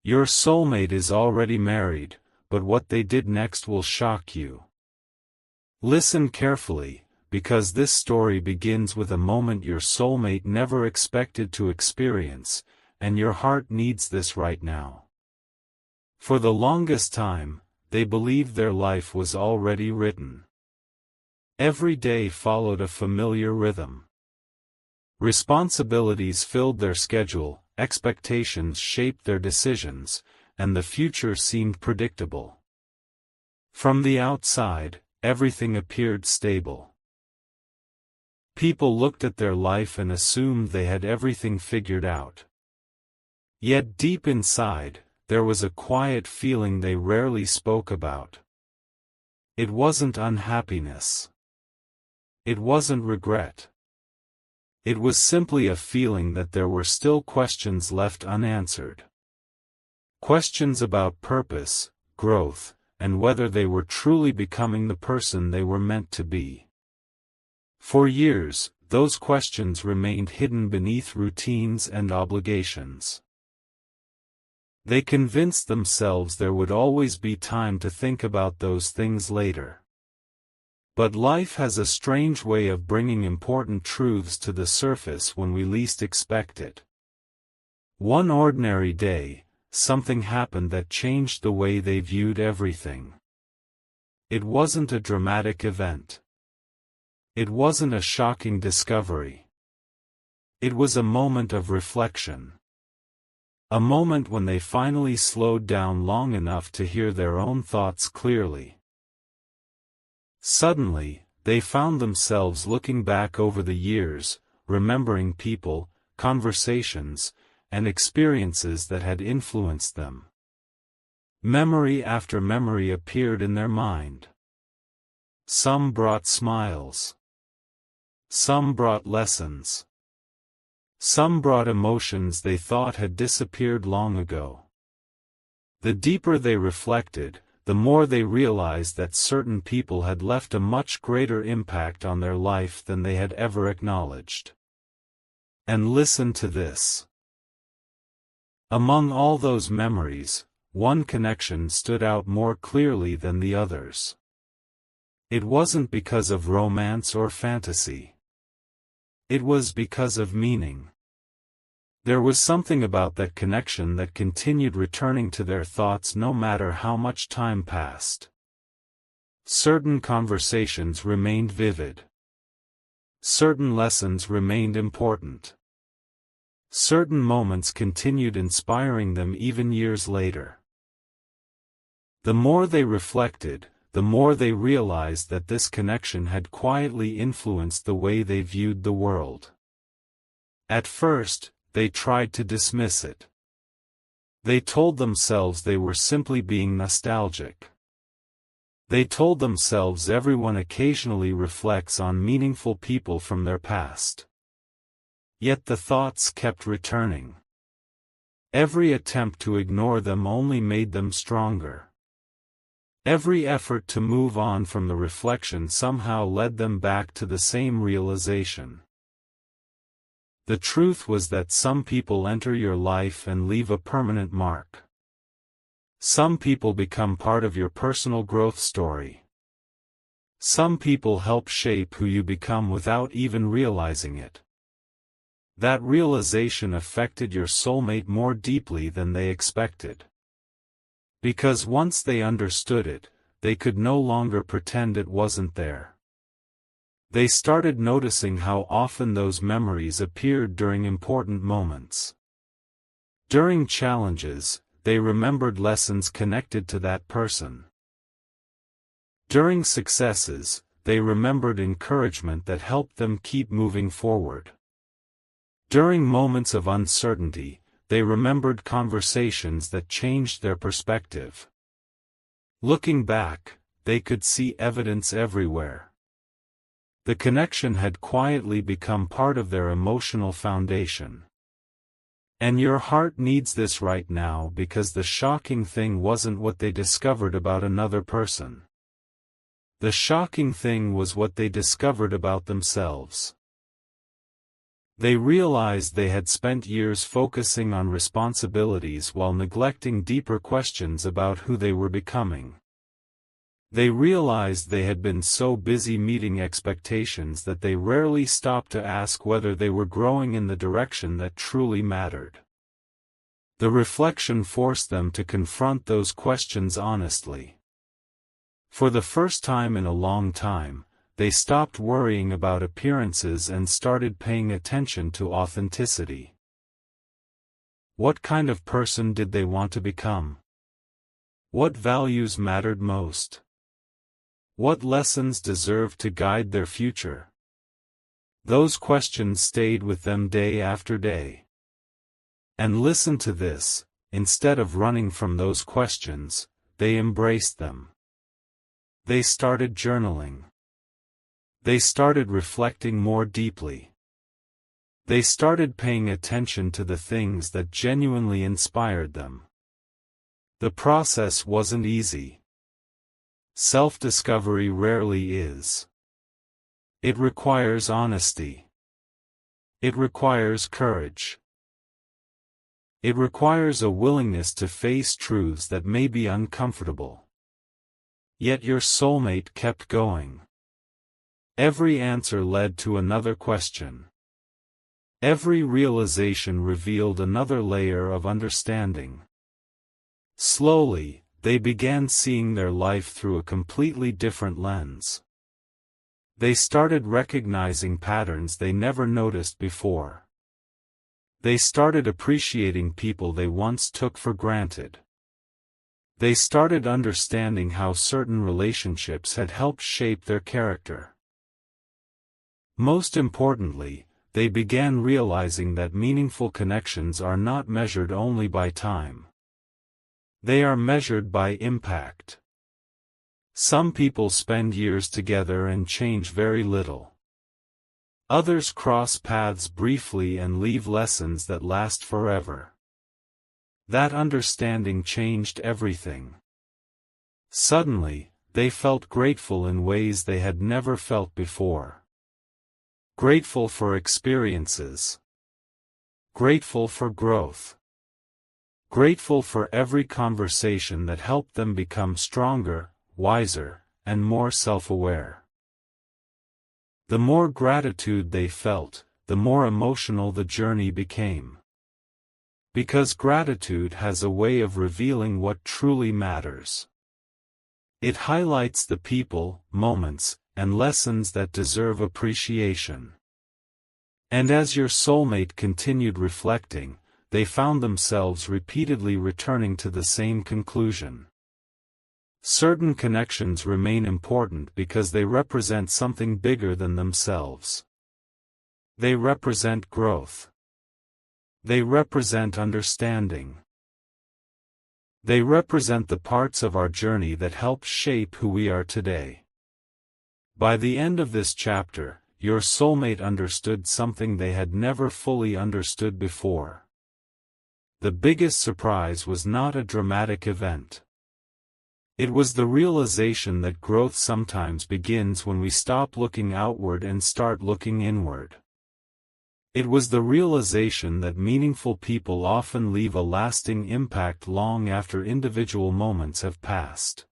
Your soulmate is already married, but what they did next will shock you. Listen carefully, because this story begins with a moment your soulmate never expected to experience, and your heart needs this right now. For the longest time, they believed their life was already written. Every day followed a familiar rhythm. Responsibilities filled their schedule, expectations shaped their decisions, and the future seemed predictable. From the outside, everything appeared stable. People looked at their life and assumed they had everything figured out. Yet deep inside, there was a quiet feeling they rarely spoke about. It wasn't unhappiness. It wasn't regret. It was simply a feeling that there were still questions left unanswered. Questions about purpose, growth, and whether they were truly becoming the person they were meant to be. For years, those questions remained hidden beneath routines and obligations. They convinced themselves there would always be time to think about those things later. But life has a strange way of bringing important truths to the surface when we least expect it. One ordinary day, something happened that changed the way they viewed everything. It wasn't a dramatic event. It wasn't a shocking discovery. It was a moment of reflection. A moment when they finally slowed down long enough to hear their own thoughts clearly. Suddenly, they found themselves looking back over the years, remembering people, conversations, and experiences that had influenced them. Memory after memory appeared in their mind. Some brought smiles. Some brought lessons. Some brought emotions they thought had disappeared long ago. The deeper they reflected, the more they realized that certain people had left a much greater impact on their life than they had ever acknowledged. And listen to this. Among all those memories, one connection stood out more clearly than the others. It wasn't because of romance or fantasy. It was because of meaning. There was something about that connection that continued returning to their thoughts no matter how much time passed. Certain conversations remained vivid. Certain lessons remained important. Certain moments continued inspiring them even years later. The more they reflected, the more they realized that this connection had quietly influenced the way they viewed the world. At first, they tried to dismiss it. They told themselves they were simply being nostalgic. They told themselves everyone occasionally reflects on meaningful people from their past. Yet the thoughts kept returning. Every attempt to ignore them only made them stronger. Every effort to move on from the reflection somehow led them back to the same realization. The truth was that some people enter your life and leave a permanent mark. Some people become part of your personal growth story. Some people help shape who you become without even realizing it. That realization affected your soulmate more deeply than they expected. Because once they understood it, they could no longer pretend it wasn't there. They started noticing how often those memories appeared during important moments. During challenges, they remembered lessons connected to that person. During successes, they remembered encouragement that helped them keep moving forward. During moments of uncertainty, they remembered conversations that changed their perspective. Looking back, they could see evidence everywhere. The connection had quietly become part of their emotional foundation. And your heart needs this right now because the shocking thing wasn't what they discovered about another person. The shocking thing was what they discovered about themselves. They realized they had spent years focusing on responsibilities while neglecting deeper questions about who they were becoming. They realized they had been so busy meeting expectations that they rarely stopped to ask whether they were growing in the direction that truly mattered. The reflection forced them to confront those questions honestly. For the first time in a long time, they stopped worrying about appearances and started paying attention to authenticity. What kind of person did they want to become? What values mattered most? What lessons deserved to guide their future? Those questions stayed with them day after day. And listen to this, instead of running from those questions, they embraced them. They started journaling. They started reflecting more deeply. They started paying attention to the things that genuinely inspired them. The process wasn't easy. Self-discovery rarely is. It requires honesty. It requires courage. It requires a willingness to face truths that may be uncomfortable. Yet your soulmate kept going. Every answer led to another question. Every realization revealed another layer of understanding. Slowly, they began seeing their life through a completely different lens. They started recognizing patterns they never noticed before. They started appreciating people they once took for granted. They started understanding how certain relationships had helped shape their character. Most importantly, they began realizing that meaningful connections are not measured only by time. They are measured by impact. Some people spend years together and change very little. Others cross paths briefly and leave lessons that last forever. That understanding changed everything. Suddenly, they felt grateful in ways they had never felt before. Grateful for experiences. Grateful for growth. Grateful for every conversation that helped them become stronger, wiser, and more self-aware. The more gratitude they felt, the more emotional the journey became. Because gratitude has a way of revealing what truly matters. It highlights the people, moments, and lessons that deserve appreciation. And as your soulmate continued reflecting, they found themselves repeatedly returning to the same conclusion. Certain connections remain important because they represent something bigger than themselves. They represent growth. They represent understanding. They represent the parts of our journey that help shape who we are today. By the end of this chapter, your soulmate understood something they had never fully understood before. The biggest surprise was not a dramatic event. It was the realization that growth sometimes begins when we stop looking outward and start looking inward. It was the realization that meaningful people often leave a lasting impact long after individual moments have passed.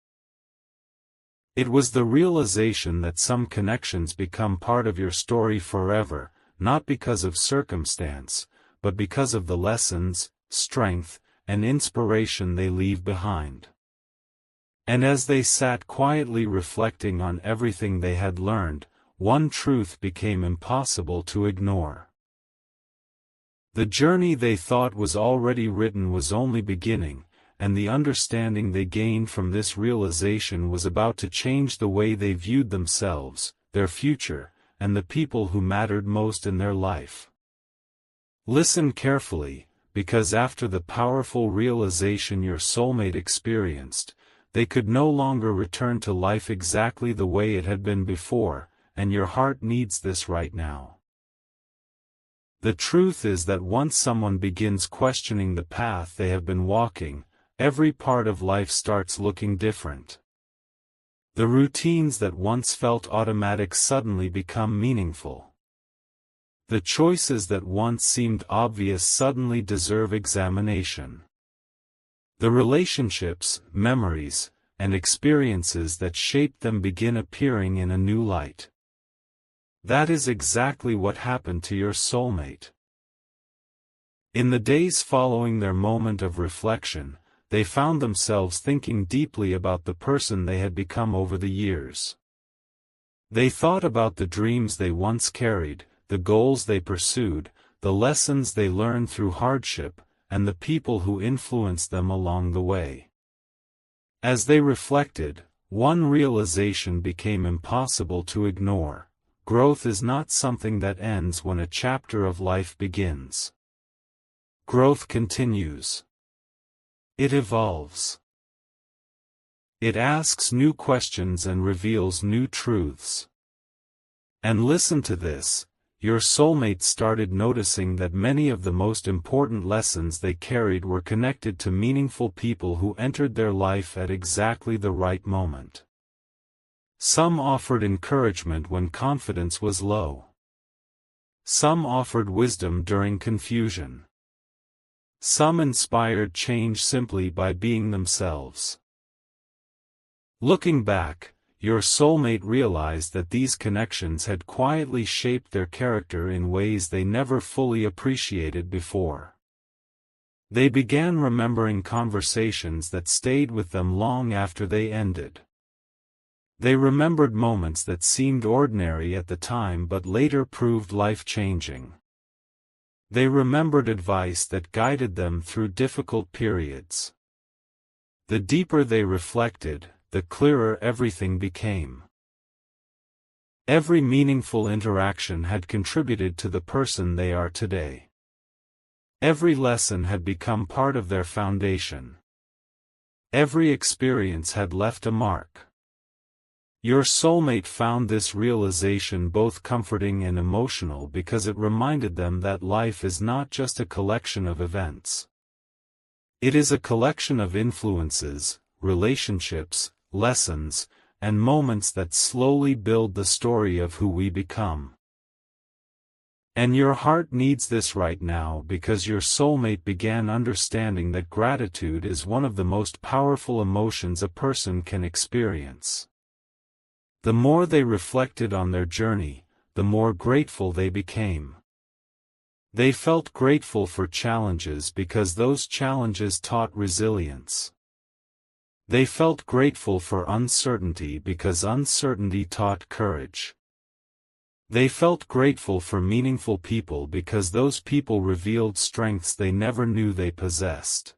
It was the realization that some connections become part of your story forever, not because of circumstance, but because of the lessons, strength, and inspiration they leave behind. And as they sat quietly reflecting on everything they had learned, one truth became impossible to ignore. The journey they thought was already written was only beginning, and the understanding they gained from this realization was about to change the way they viewed themselves, their future, and the people who mattered most in their life. Listen carefully, because after the powerful realization your soulmate experienced, they could no longer return to life exactly the way it had been before, and your heart needs this right now. The truth is that once someone begins questioning the path they have been walking, every part of life starts looking different. The routines that once felt automatic suddenly become meaningful. The choices that once seemed obvious suddenly deserve examination. The relationships, memories, and experiences that shaped them begin appearing in a new light. That is exactly what happened to your soulmate. In the days following their moment of reflection, they found themselves thinking deeply about the person they had become over the years. They thought about the dreams they once carried, the goals they pursued, the lessons they learned through hardship, and the people who influenced them along the way. As they reflected, one realization became impossible to ignore: growth is not something that ends when a chapter of life begins. Growth continues. It evolves. It asks new questions and reveals new truths. And listen to this: your soulmate started noticing that many of the most important lessons they carried were connected to meaningful people who entered their life at exactly the right moment. Some offered encouragement when confidence was low. Some offered wisdom during confusion. Some inspired change simply by being themselves. Looking back, your soulmate realized that these connections had quietly shaped their character in ways they never fully appreciated before. They began remembering conversations that stayed with them long after they ended. They remembered moments that seemed ordinary at the time but later proved life-changing. They remembered advice that guided them through difficult periods. The deeper they reflected, the clearer everything became. Every meaningful interaction had contributed to the person they are today. Every lesson had become part of their foundation. Every experience had left a mark. Your soulmate found this realization both comforting and emotional because it reminded them that life is not just a collection of events. It is a collection of influences, relationships, lessons, and moments that slowly build the story of who we become. And your heart needs this right now because your soulmate began understanding that gratitude is one of the most powerful emotions a person can experience. The more they reflected on their journey, the more grateful they became. They felt grateful for challenges because those challenges taught resilience. They felt grateful for uncertainty because uncertainty taught courage. They felt grateful for meaningful people because those people revealed strengths they never knew they possessed.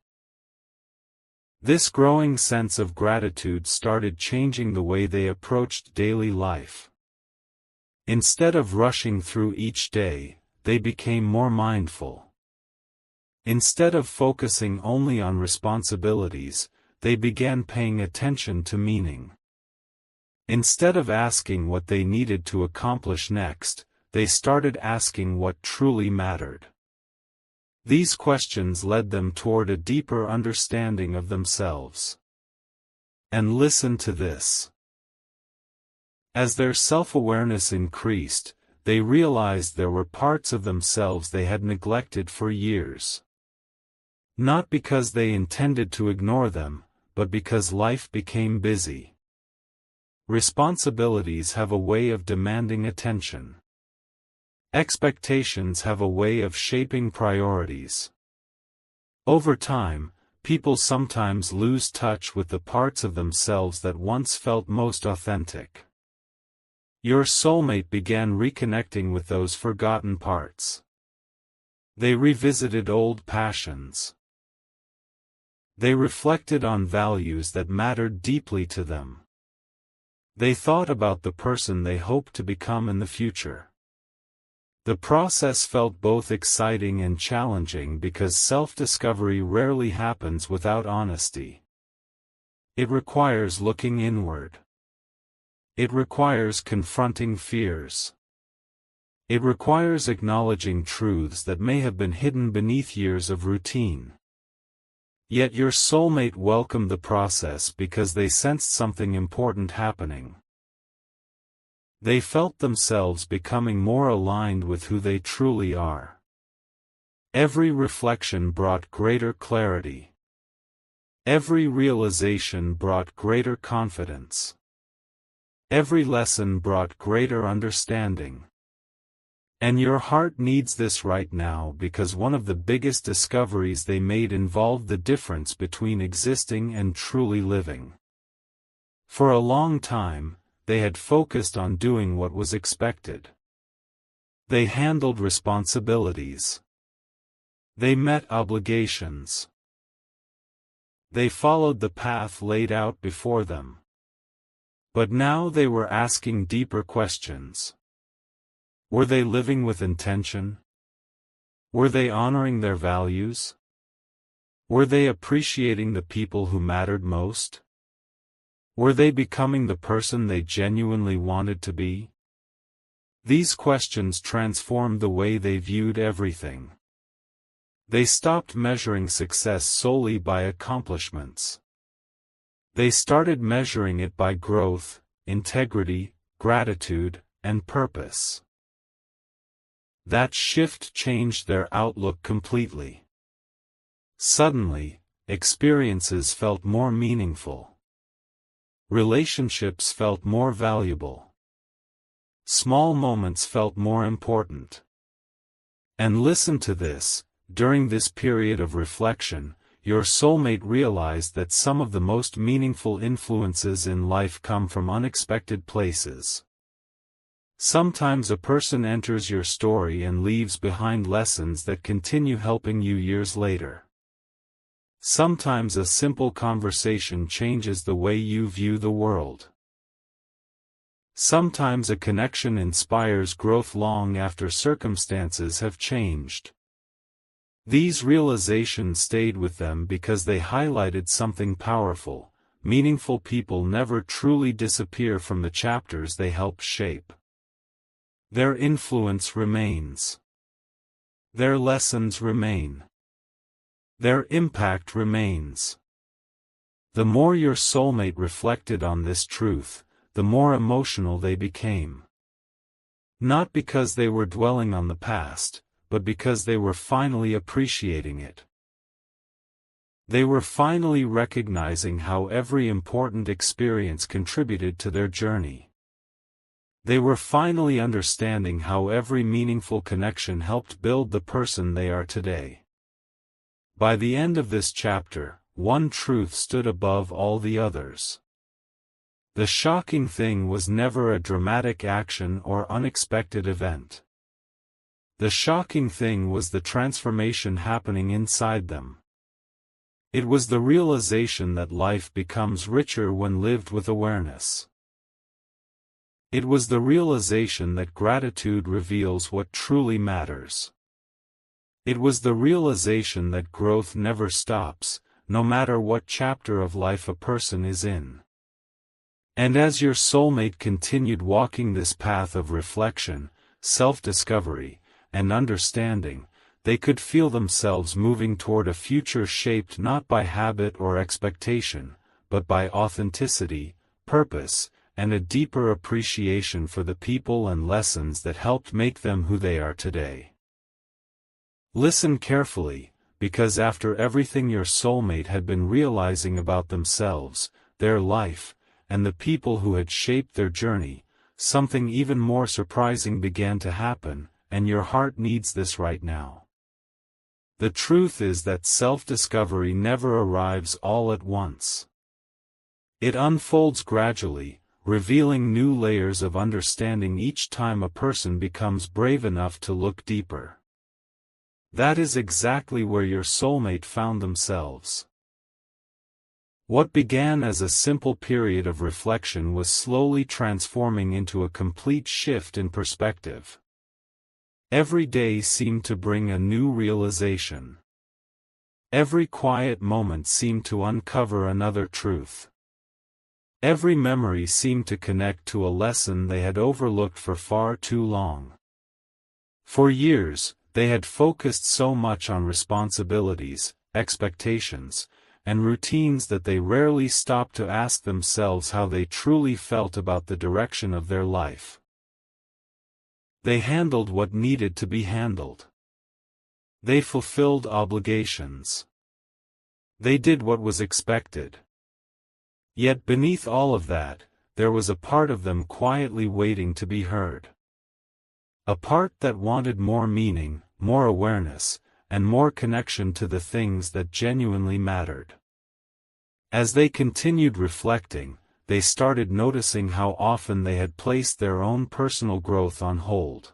This growing sense of gratitude started changing the way they approached daily life. Instead of rushing through each day, they became more mindful. Instead of focusing only on responsibilities, they began paying attention to meaning. Instead of asking what they needed to accomplish next, they started asking what truly mattered. These questions led them toward a deeper understanding of themselves. And listen to this. As their self-awareness increased, they realized there were parts of themselves they had neglected for years. Not because they intended to ignore them, but because life became busy. Responsibilities have a way of demanding attention. Expectations have a way of shaping priorities. Over time, people sometimes lose touch with the parts of themselves that once felt most authentic. Your soulmate began reconnecting with those forgotten parts. They revisited old passions. They reflected on values that mattered deeply to them. They thought about the person they hoped to become in the future. The process felt both exciting and challenging because self-discovery rarely happens without honesty. It requires looking inward. It requires confronting fears. It requires acknowledging truths that may have been hidden beneath years of routine. Yet your soulmate welcomed the process because they sensed something important happening. They felt themselves becoming more aligned with who they truly are. Every reflection brought greater clarity. Every realization brought greater confidence. Every lesson brought greater understanding. And your heart needs this right now, because one of the biggest discoveries they made involved the difference between existing and truly living. For a long time, they had focused on doing what was expected. They handled responsibilities. They met obligations. They followed the path laid out before them. But now they were asking deeper questions. Were they living with intention? Were they honoring their values? Were they appreciating the people who mattered most? Were they becoming the person they genuinely wanted to be? These questions transformed the way they viewed everything. They stopped measuring success solely by accomplishments. They started measuring it by growth, integrity, gratitude, and purpose. That shift changed their outlook completely. Suddenly, experiences felt more meaningful. Relationships felt more valuable. Small moments felt more important. And listen to this, during this period of reflection, your soulmate realized that some of the most meaningful influences in life come from unexpected places. Sometimes a person enters your story and leaves behind lessons that continue helping you years later. Sometimes a simple conversation changes the way you view the world. Sometimes a connection inspires growth long after circumstances have changed. These realizations stayed with them because they highlighted something powerful. Meaningful people never truly disappear from the chapters they help shape. Their influence remains. Their lessons remain. Their impact remains. The more your soulmate reflected on this truth, the more emotional they became. Not because they were dwelling on the past, but because they were finally appreciating it. They were finally recognizing how every important experience contributed to their journey. They were finally understanding how every meaningful connection helped build the person they are today. By the end of this chapter, one truth stood above all the others. The shocking thing was never a dramatic action or unexpected event. The shocking thing was the transformation happening inside them. It was the realization that life becomes richer when lived with awareness. It was the realization that gratitude reveals what truly matters. It was the realization that growth never stops, no matter what chapter of life a person is in. And as your soulmate continued walking this path of reflection, self-discovery, and understanding, they could feel themselves moving toward a future shaped not by habit or expectation, but by authenticity, purpose, and a deeper appreciation for the people and lessons that helped make them who they are today. Listen carefully, because after everything your soulmate had been realizing about themselves, their life, and the people who had shaped their journey, something even more surprising began to happen, and your heart needs this right now. The truth is that self-discovery never arrives all at once. It unfolds gradually, revealing new layers of understanding each time a person becomes brave enough to look deeper. That is exactly where your soulmate found themselves. What began as a simple period of reflection was slowly transforming into a complete shift in perspective. Every day seemed to bring a new realization. Every quiet moment seemed to uncover another truth. Every memory seemed to connect to a lesson they had overlooked for far too long. For years, they had focused so much on responsibilities, expectations, and routines that they rarely stopped to ask themselves how they truly felt about the direction of their life. They handled what needed to be handled. They fulfilled obligations. They did what was expected. Yet beneath all of that, there was a part of them quietly waiting to be heard. A part that wanted more meaning, more awareness, and more connection to the things that genuinely mattered. As they continued reflecting, they started noticing how often they had placed their own personal growth on hold.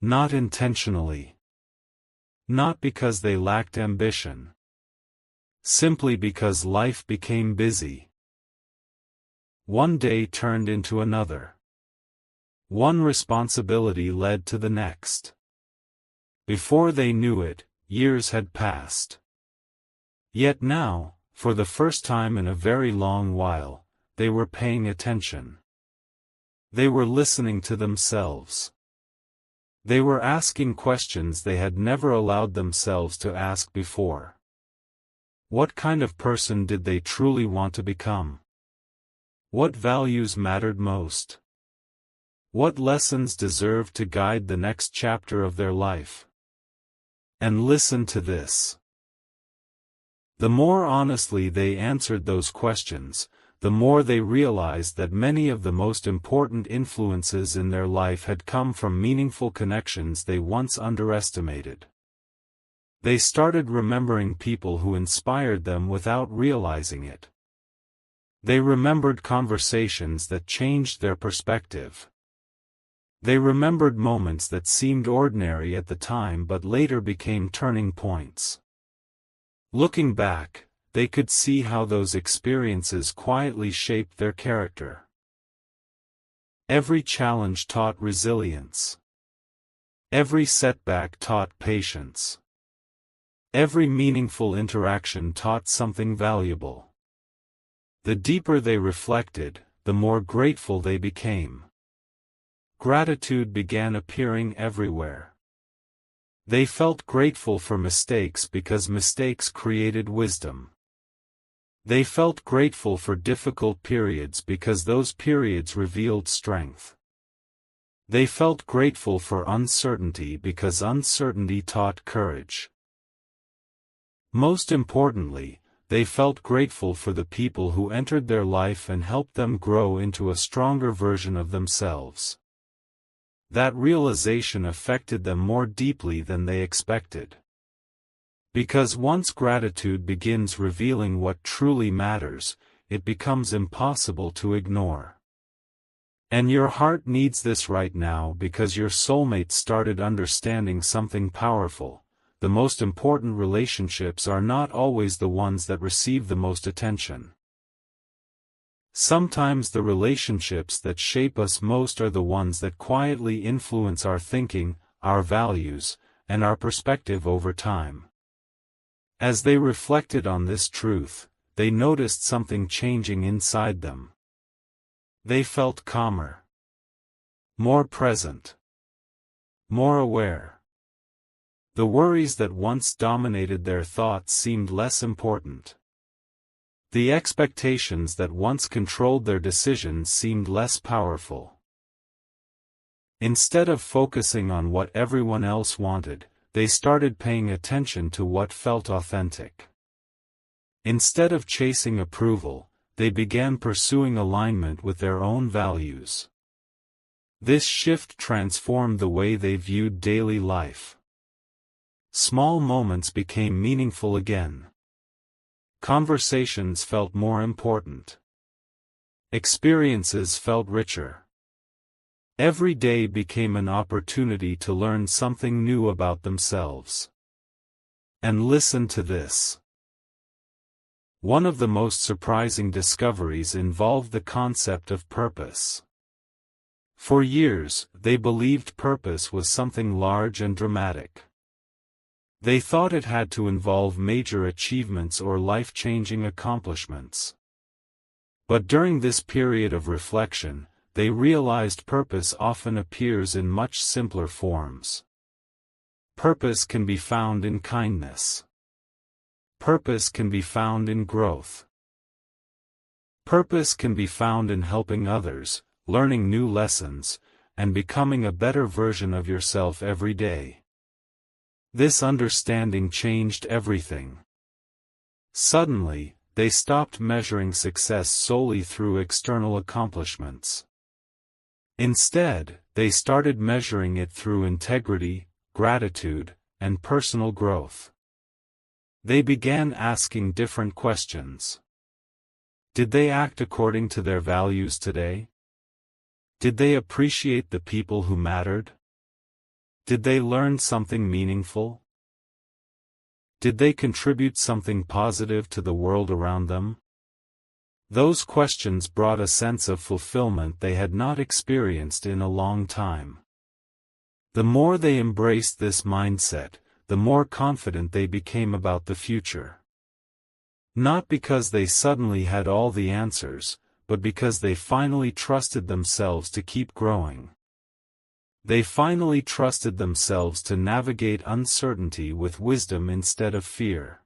Not intentionally. Not because they lacked ambition. Simply because life became busy. One day turned into another. One responsibility led to the next. Before they knew it, years had passed. Yet now, for the first time in a very long while, they were paying attention. They were listening to themselves. They were asking questions they had never allowed themselves to ask before. What kind of person did they truly want to become? What values mattered most? What lessons deserved to guide the next chapter of their life? And listen to this. The more honestly they answered those questions, the more they realized that many of the most important influences in their life had come from meaningful connections they once underestimated. They started remembering people who inspired them without realizing it. They remembered conversations that changed their perspective. They remembered moments that seemed ordinary at the time but later became turning points. Looking back, they could see how those experiences quietly shaped their character. Every challenge taught resilience. Every setback taught patience. Every meaningful interaction taught something valuable. The deeper they reflected, the more grateful they became. Gratitude began appearing everywhere. They felt grateful for mistakes because mistakes created wisdom. They felt grateful for difficult periods because those periods revealed strength. They felt grateful for uncertainty because uncertainty taught courage. Most importantly, they felt grateful for the people who entered their life and helped them grow into a stronger version of themselves. That realization affected them more deeply than they expected. Because once gratitude begins revealing what truly matters, it becomes impossible to ignore. And your heart needs this right now because your soulmate started understanding something powerful. The most important relationships are not always the ones that receive the most attention. Sometimes the relationships that shape us most are the ones that quietly influence our thinking, our values, and our perspective over time. As they reflected on this truth, they noticed something changing inside them. They felt calmer, more present, more aware. The worries that once dominated their thoughts seemed less important. The expectations that once controlled their decisions seemed less powerful. Instead of focusing on what everyone else wanted, they started paying attention to what felt authentic. Instead of chasing approval, they began pursuing alignment with their own values. This shift transformed the way they viewed daily life. Small moments became meaningful again. Conversations felt more important. Experiences felt richer. Every day became an opportunity to learn something new about themselves. And listen to this. One of the most surprising discoveries involved the concept of purpose. For years, they believed purpose was something large and dramatic. They thought it had to involve major achievements or life-changing accomplishments. But during this period of reflection, they realized purpose often appears in much simpler forms. Purpose can be found in kindness. Purpose can be found in growth. Purpose can be found in helping others, learning new lessons, and becoming a better version of yourself every day. This understanding changed everything. Suddenly, they stopped measuring success solely through external accomplishments. Instead, they started measuring it through integrity, gratitude, and personal growth. They began asking different questions. Did they act according to their values today? Did they appreciate the people who mattered? Did they learn something meaningful? Did they contribute something positive to the world around them? Those questions brought a sense of fulfillment they had not experienced in a long time. The more they embraced this mindset, the more confident they became about the future. Not because they suddenly had all the answers, but because they finally trusted themselves to keep growing. They finally trusted themselves to navigate uncertainty with wisdom instead of fear.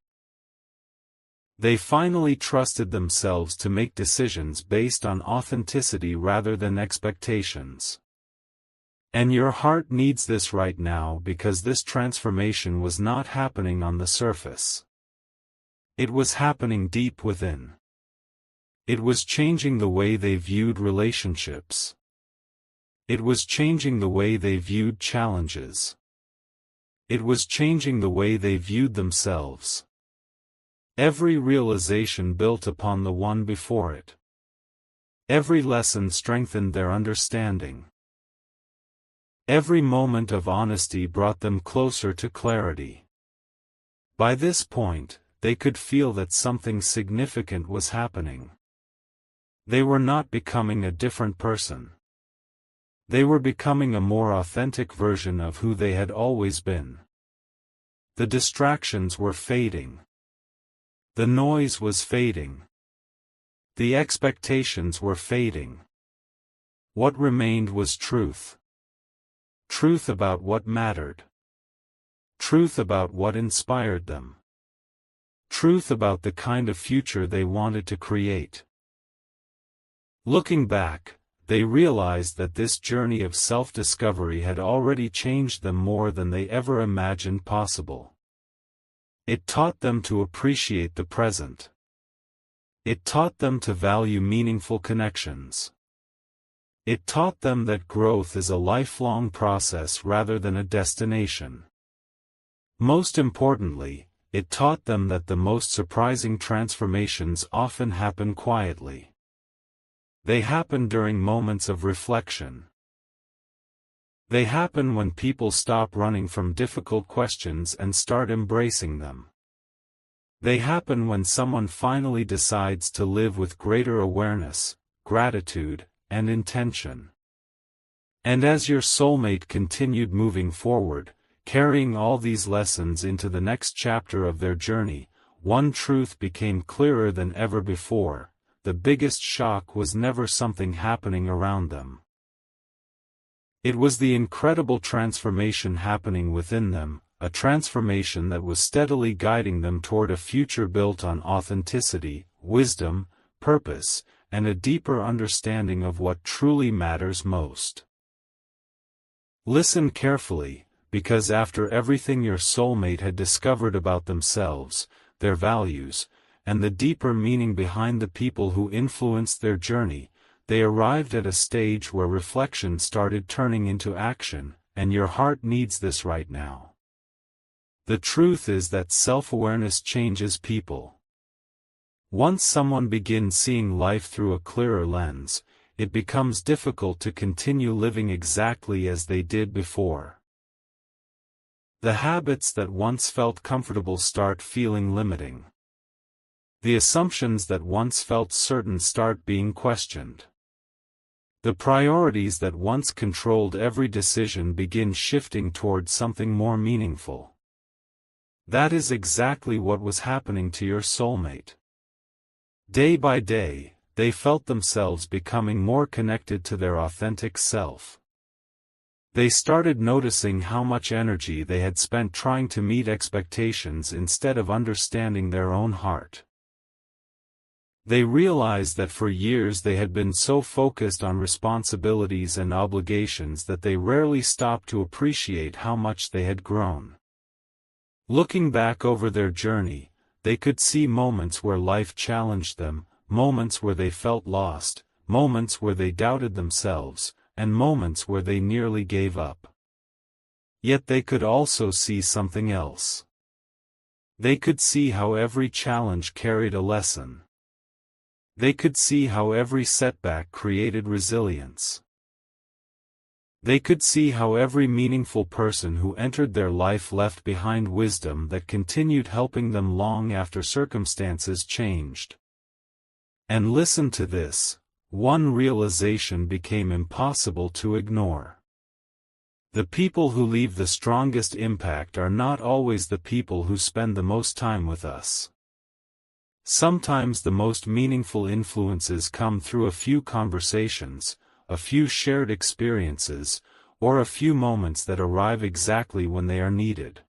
They finally trusted themselves to make decisions based on authenticity rather than expectations. And your heart needs this right now because this transformation was not happening on the surface. It was happening deep within. It was changing the way they viewed relationships. It was changing the way they viewed challenges. It was changing the way they viewed themselves. Every realization built upon the one before it. Every lesson strengthened their understanding. Every moment of honesty brought them closer to clarity. By this point, they could feel that something significant was happening. They were not becoming a different person. They were becoming a more authentic version of who they had always been. The distractions were fading. The noise was fading. The expectations were fading. What remained was truth. Truth about what mattered. Truth about what inspired them. Truth about the kind of future they wanted to create. Looking back, they realized that this journey of self-discovery had already changed them more than they ever imagined possible. It taught them to appreciate the present. It taught them to value meaningful connections. It taught them that growth is a lifelong process rather than a destination. Most importantly, it taught them that the most surprising transformations often happen quietly. They happen during moments of reflection. They happen when people stop running from difficult questions and start embracing them. They happen when someone finally decides to live with greater awareness, gratitude, and intention. And as your soulmate continued moving forward, carrying all these lessons into the next chapter of their journey, one truth became clearer than ever before: the biggest shock was never something happening around them. It was the incredible transformation happening within them, a transformation that was steadily guiding them toward a future built on authenticity, wisdom, purpose, and a deeper understanding of what truly matters most. Listen carefully, because after everything your soulmate had discovered about themselves, their values, and the deeper meaning behind the people who influenced their journey, they arrived at a stage where reflection started turning into action, and your heart needs this right now. The truth is that self-awareness changes people. Once someone begins seeing life through a clearer lens, it becomes difficult to continue living exactly as they did before. The habits that once felt comfortable start feeling limiting. The assumptions that once felt certain start being questioned. The priorities that once controlled every decision begin shifting towards something more meaningful. That is exactly what was happening to your soulmate. Day by day, they felt themselves becoming more connected to their authentic self. They started noticing how much energy they had spent trying to meet expectations instead of understanding their own heart. They realized that for years they had been so focused on responsibilities and obligations that they rarely stopped to appreciate how much they had grown. Looking back over their journey, they could see moments where life challenged them, moments where they felt lost, moments where they doubted themselves, and moments where they nearly gave up. Yet they could also see something else. They could see how every challenge carried a lesson. They could see how every setback created resilience. They could see how every meaningful person who entered their life left behind wisdom that continued helping them long after circumstances changed. And listen to this, one realization became impossible to ignore. The people who leave the strongest impact are not always the people who spend the most time with us. Sometimes the most meaningful influences come through a few conversations, a few shared experiences, or a few moments that arrive exactly when they are needed.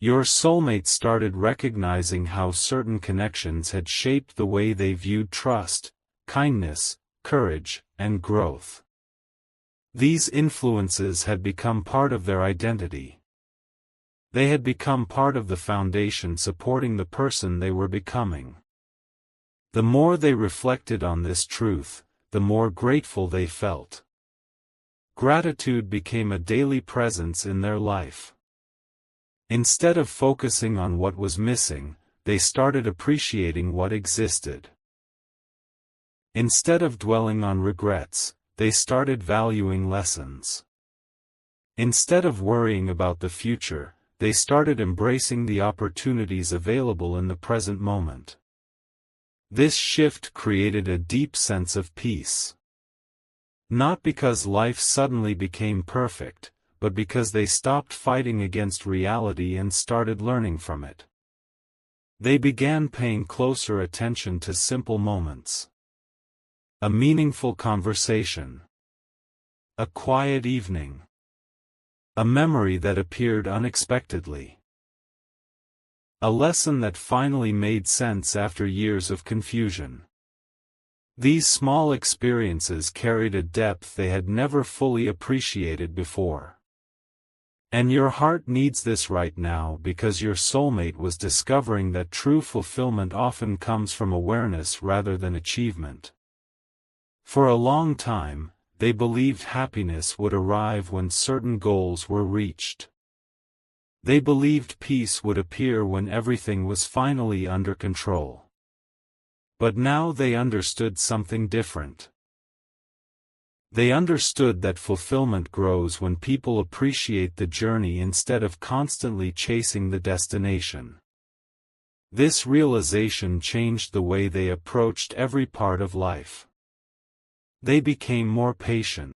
Your soulmate started recognizing how certain connections had shaped the way they viewed trust, kindness, courage, and growth. These influences had become part of their identity. They had become part of the foundation supporting the person they were becoming. The more they reflected on this truth, the more grateful they felt. Gratitude became a daily presence in their life. Instead of focusing on what was missing, they started appreciating what existed. Instead of dwelling on regrets, they started valuing lessons. Instead of worrying about the future, they started embracing the opportunities available in the present moment. This shift created a deep sense of peace. Not because life suddenly became perfect, but because they stopped fighting against reality and started learning from it. They began paying closer attention to simple moments. A meaningful conversation. A quiet evening. A memory that appeared unexpectedly. A lesson that finally made sense after years of confusion. These small experiences carried a depth they had never fully appreciated before. And your heart needs this right now because your soulmate was discovering that true fulfillment often comes from awareness rather than achievement. For a long time, they believed happiness would arrive when certain goals were reached. They believed peace would appear when everything was finally under control. But now they understood something different. They understood that fulfillment grows when people appreciate the journey instead of constantly chasing the destination. This realization changed the way they approached every part of life. They became more patient.